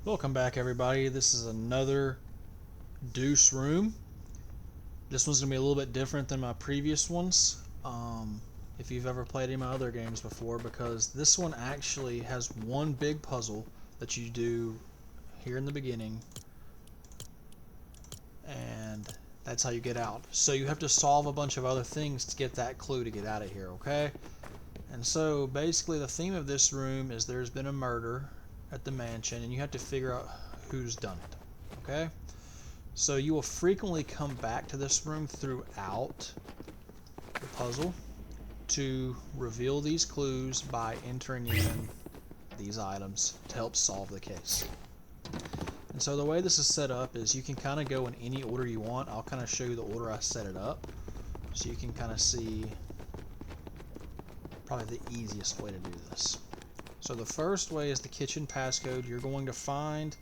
Welcome back, everybody. This is another Deuce room. This one's going to be a little bit different than my previous ones, if you've ever played any of my other games before, because this one actually has one big puzzle that you do here in the beginning, and that's how you get out. So you have to solve a bunch of other things to get that clue to get out of here, okay? And so basically the theme of this room is there's been a murder at the mansion, and you have to figure out who's done it, okay? So you will frequently come back to this room throughout the puzzle to reveal these clues by entering in these items to help solve the case. And so the way this is set up is you can kind of go in any order you want. I'll kind of show you the order I set it up so you can kind of see probably the easiest way to do this. So the first way is the kitchen passcode. You're going to find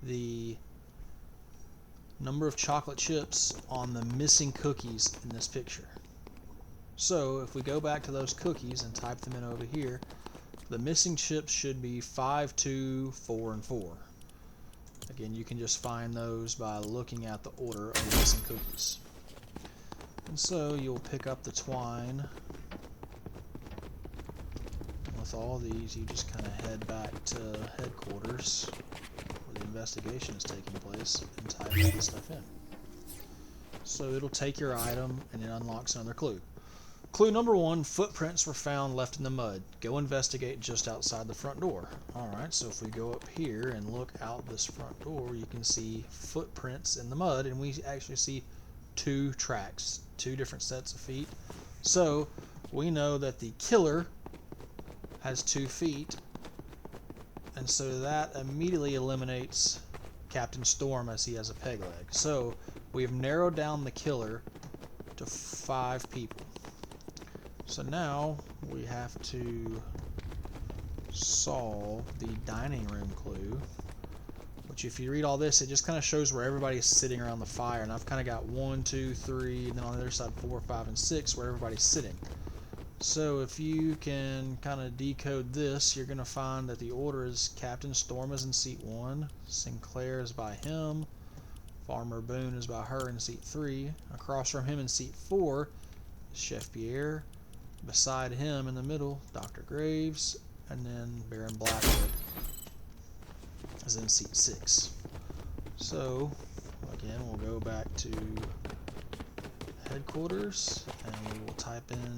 the number of chocolate chips on the missing cookies in this picture. So if we go back to those cookies and type them in over here, the missing chips should be 5, 2, 4, and 4. Again, you can just find those by looking at the order of the missing cookies. And so you'll pick up the twine. With all these, you just kind of head back to headquarters where the investigation is taking place and type all this stuff in. So it'll take your item and it unlocks another clue. Clue number 1, footprints were found left in the mud. Go investigate just outside the front door. Alright, so if we go up here and look out this front door, you can see footprints in the mud, and we actually see 2 tracks, 2 different sets of feet. So we know that the killer has 2 feet, and so that immediately eliminates Captain Storm as he has a peg leg. So we've narrowed down the killer to 5 people. So now we have to solve the dining room clue, which if you read all this, it just kind of shows where everybody's sitting around the fire, and I've kind of got 1, 2, 3, and then on the other side 4, 5, and 6 where everybody's sitting. So if you can kind of decode this, you're going to find that the order is Captain Storm is in seat 1, Sinclair is by him, Farmer Boone is by her in seat 3, across from him in seat 4 is Chef Pierre, beside him in the middle, Dr. Graves, and then Baron Blackwood is in seat 6. So again, we'll go back to headquarters and we will type in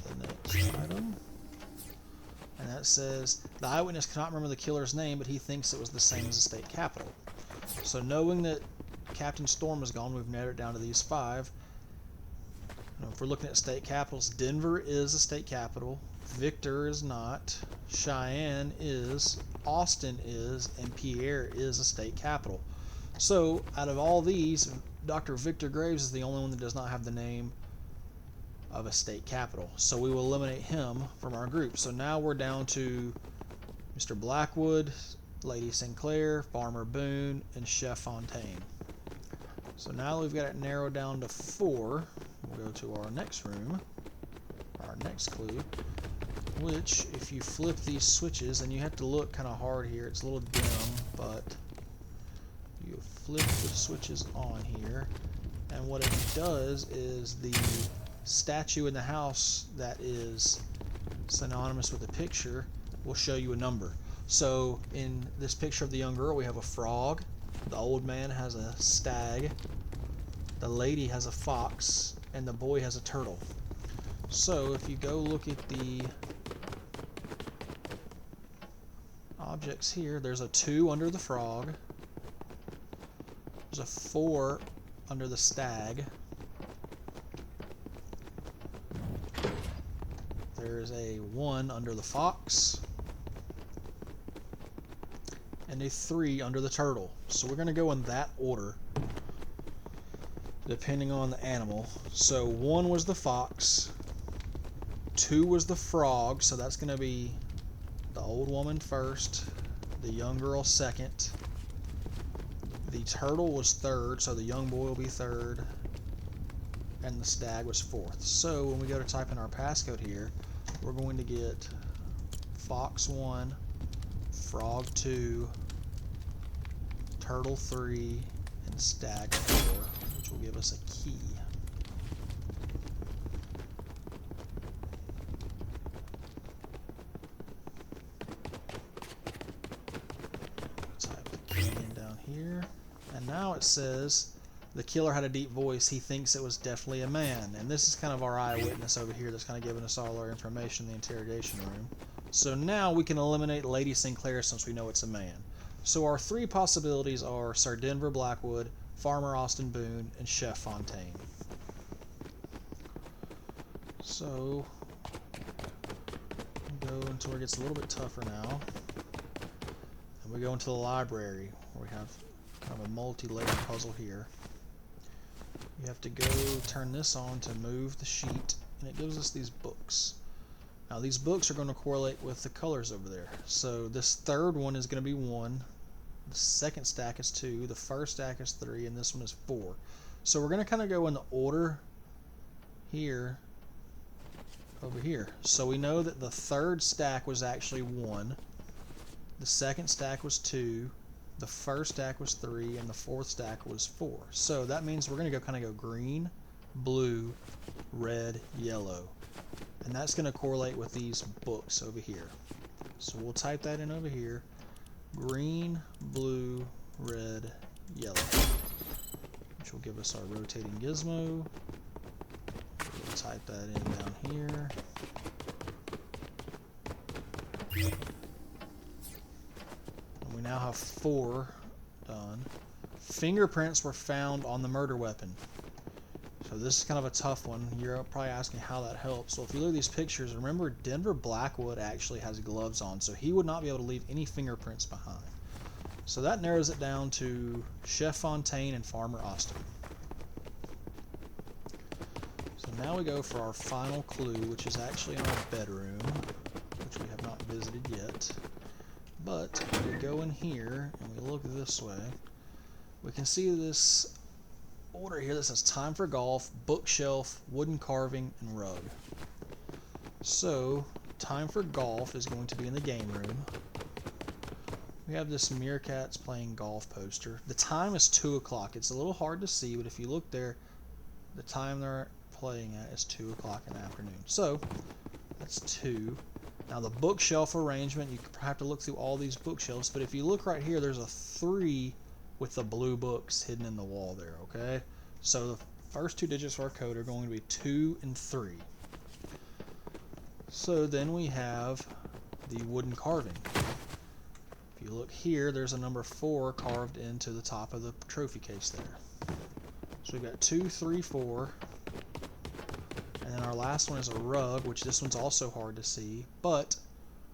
the next item, and that says the eyewitness cannot remember the killer's name, but he thinks it was the same as the state capital. So knowing that Captain Storm is gone, we've narrowed it down to these 5. If we're looking at state capitals, Denver is a state capital, Victor is not, Cheyenne is, Austin is, and Pierre is a state capital. So out of all these, Dr. Victor Graves is the only one that does not have the name of a state capital. So we will eliminate him from our group. So now we're down to Mr. Blackwood, Lady Sinclair, Farmer Boone, and Chef Fontaine. So now we've got it narrowed down to 4. We'll go to our next room, our next clue, which if you flip these switches, and you have to look kind of hard here, it's a little dim, but you flip the switches on here, and what it does is the statue in the house that is synonymous with the picture will show you a number. So in this picture of the young girl, we have a frog, the old man has a stag, the lady has a fox, and the boy has a turtle. So if you go look at the objects here, there's a 2 under the frog, there's a 4 under the stag, there's a 1 under the fox, and a 3 under the turtle. So we're going to go in that order depending on the animal. So 1 was the fox, 2 was the frog, so that's going to be the old woman first, the young girl second, the turtle was 3rd, so the young boy will be 3rd, and the stag was 4th. So when we go to type in our passcode here, we're going to get fox 1, frog 2, turtle 3, and stag 4, which will give us a key. Type the key in down here, and now it says the killer had a deep voice. He thinks it was definitely a man, and this is kind of our eyewitness over here that's kind of giving us all our information in the interrogation room. So now we can eliminate Lady Sinclair since we know it's a man. So our 3 possibilities are Sir Denver Blackwood, Farmer Austin Boone, and Chef Fontaine. So we go until it gets a little bit tougher now. And we go into the library where we have kind of a multi-layered puzzle here. You have to go turn this on to move the sheet, and it gives us these books. Now these books are going to correlate with the colors over there. So this third one is going to be 1, the second stack is 2, the first stack is 3, and this one is 4. So we're going to kind of go in the order here, over here. So we know that the third stack was actually 1, the second stack was 2, the first stack was 3, and the fourth stack was 4. So that means we're going to go kind of go green, blue, red, yellow. And that's going to correlate with these books over here. So we'll type that in over here. Green, blue, red, yellow. Which will give us our rotating gizmo. We'll type that in down here. And we now have 4 done. Fingerprints were found on the murder weapon. So this is kind of a tough one. You're probably asking how that helps. So if you look at these pictures, remember Denver Blackwood actually has gloves on, so he would not be able to leave any fingerprints behind. So that narrows it down to Chef Fontaine and Farmer Austin. So now we go for our final clue, which is actually in our bedroom, which we have not visited yet. But if we go in here and we look this way, we can see this order here that says time for golf, bookshelf, wooden carving, and rug. So time for golf is going to be in the game room. We have this Meerkats playing golf poster. The time is 2 o'clock. It's a little hard to see, but if you look there, the time they're playing at is 2 o'clock in the afternoon. So that's 2. Now the bookshelf arrangement, you have to look through all these bookshelves, but if you look right here, there's a 3 with the blue books hidden in the wall there, okay? So the first 2 digits of our code are going to be 2 and 3. So then we have the wooden carving. If you look here, there's a number 4 carved into the top of the trophy case there. So we've got 2, 3, 4. And then our last one is a rug, which this one's also hard to see, but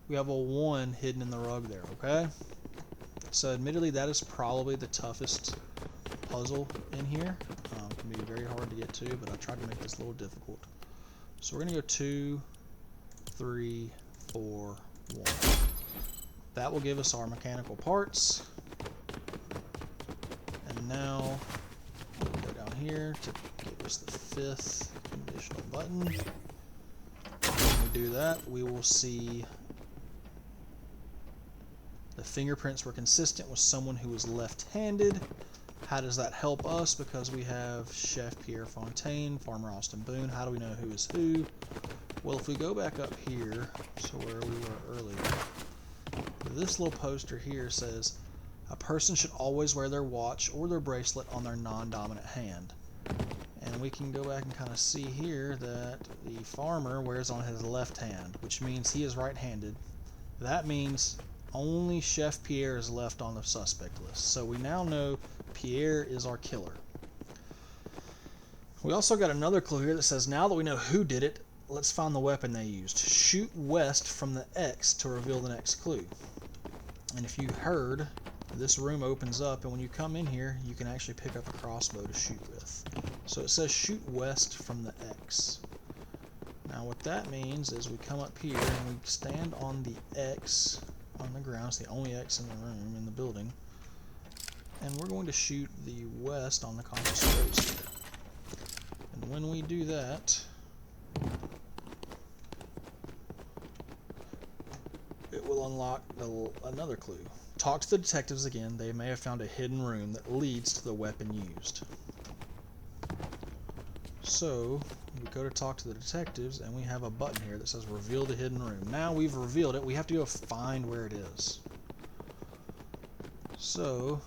we have a 1 hidden in the rug there, okay? So admittedly, that is probably the toughest puzzle in here. It can be very hard to get to, but I tried to make this a little difficult. So we're going to go 2, 3, 4, 1. That will give us our mechanical parts. And now we'll go down here to give us the 5th conditional button. When we do that, we will see the fingerprints were consistent with someone who was left-handed. How does that help us? Because we have Chef Pierre Fontaine, Farmer Austin Boone. How do we know who is who? Well, if we go back up here to where we were earlier, this little poster here says, a person should always wear their watch or their bracelet on their non-dominant hand. And we can go back and kind of see here that the farmer wears on his left hand, which means he is right-handed. That means only Chef Pierre is left on the suspect list. So we now know Pierre is our killer. We also got another clue here that says, now that we know who did it, let's find the weapon they used. Shoot west from the X to reveal the next clue. And if you heard, this room opens up, and when you come in here, you can actually pick up a crossbow to shoot with. So it says shoot west from the X. Now what that means is we come up here and we stand on the X on the ground. It's the only X in the room, in the building. And we're going to shoot the west on the compass rose. And when we do that, it will unlock another clue. talk to the detectives again. They may have found a hidden room that leads to the weapon used. So we go to talk to the detectives, and we have a button here that says reveal the hidden room. Now we've revealed it, we have to go find where it is. So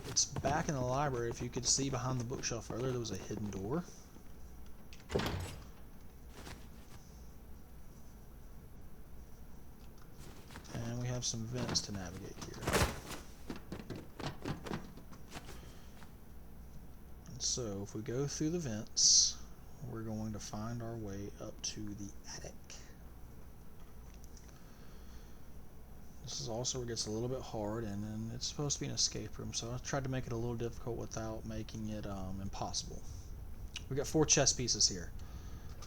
it's back in the library. If you could see behind the bookshelf earlier, there was a hidden door. And we have some vents to navigate here. And so if we go through the vents, we're going to find our way up to the attic. This is also where it gets a little bit hard, and then it's supposed to be an escape room, so I tried to make it a little difficult without making it impossible. We got 4 chess pieces here.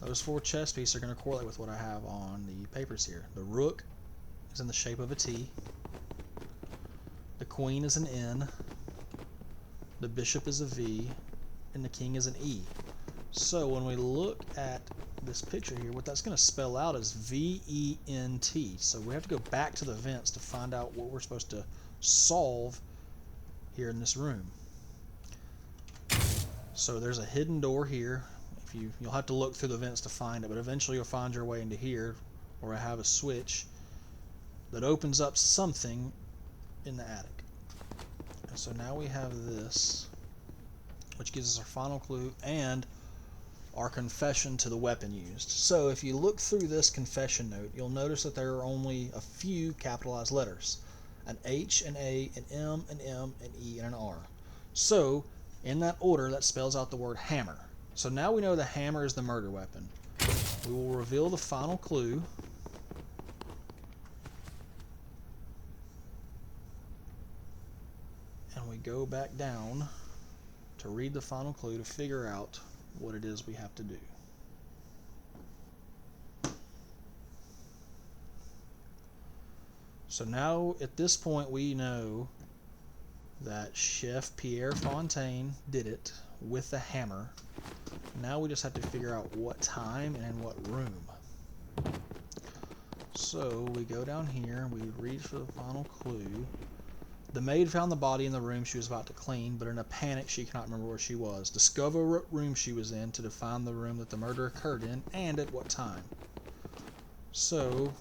Those 4 chess pieces are going to correlate with what I have on the papers here. The rook is in the shape of a T. The queen is an N. The bishop is a V. And the king is an E. So when we look at this picture here, what that's going to spell out is V-E-N-T. So we have to go back to the vents to find out what we're supposed to solve here in this room. So there's a hidden door here. You'll have to look through the vents to find it, but eventually you'll find your way into here, where I have a switch that opens up something in the attic. And so now we have this, which gives us our final clue and our confession to the weapon used. So if you look through this confession note, you'll notice that there are only a few capitalized letters. An H, an A, an M, an M, an E, and an R. So in that order, that spells out the word hammer. So now we know the hammer is the murder weapon. We will reveal the final clue. And we go back down to read the final clue to figure out what it is we have to do. So now at this point we know that Chef Pierre Fontaine did it with the hammer. Now we just have to figure out what time and in what room. So we go down here, we read for the final clue. The maid found the body in the room she was about to clean, but in a panic she cannot remember where she was. Discover what room she was in to define the room that the murder occurred in and at what time. So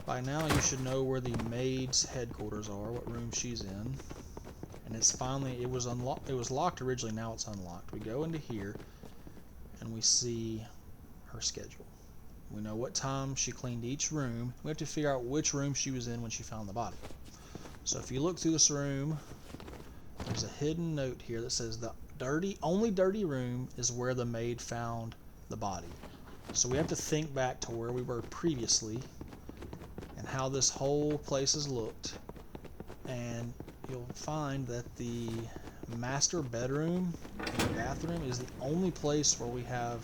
by now you should know where the maid's headquarters are, what room she's in. And it's finally, it was locked originally, now it's unlocked. We go into here and we see her schedule. We know what time she cleaned each room. We have to figure out which room she was in when she found the body. So if you look through this room, there's a hidden note here that says the only dirty room is where the maid found the body. So we have to think back to where we were previously and how this whole place has looked. And you'll find that the master bedroom and the bathroom is the only place where we have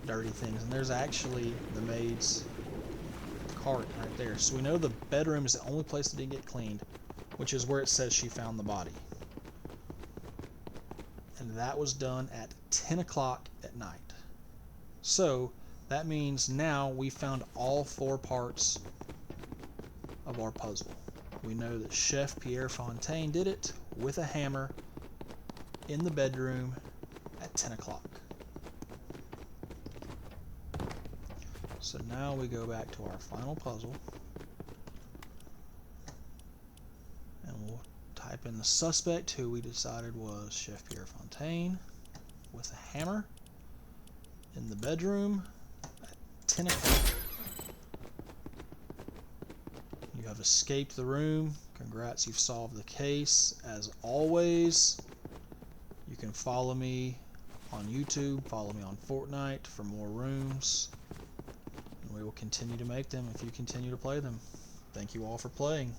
dirty things. And there's actually the maid's cart right there. So we know the bedroom is the only place that didn't get cleaned, which is where it says she found the body. And that was done at 10 o'clock at night. So that means now we found all 4 parts of our puzzle. We know that Chef Pierre Fontaine did it with a hammer in the bedroom at 10 o'clock. So now we go back to our final puzzle and we'll type in the suspect, who we decided was Chef Pierre Fontaine, with a hammer in the bedroom at 10 o'clock. You have escaped the room. Congrats, you've solved the case. As always, you can follow me on YouTube, follow me on Fortnite for more rooms. We will continue to make them if you continue to play them. Thank you all for playing.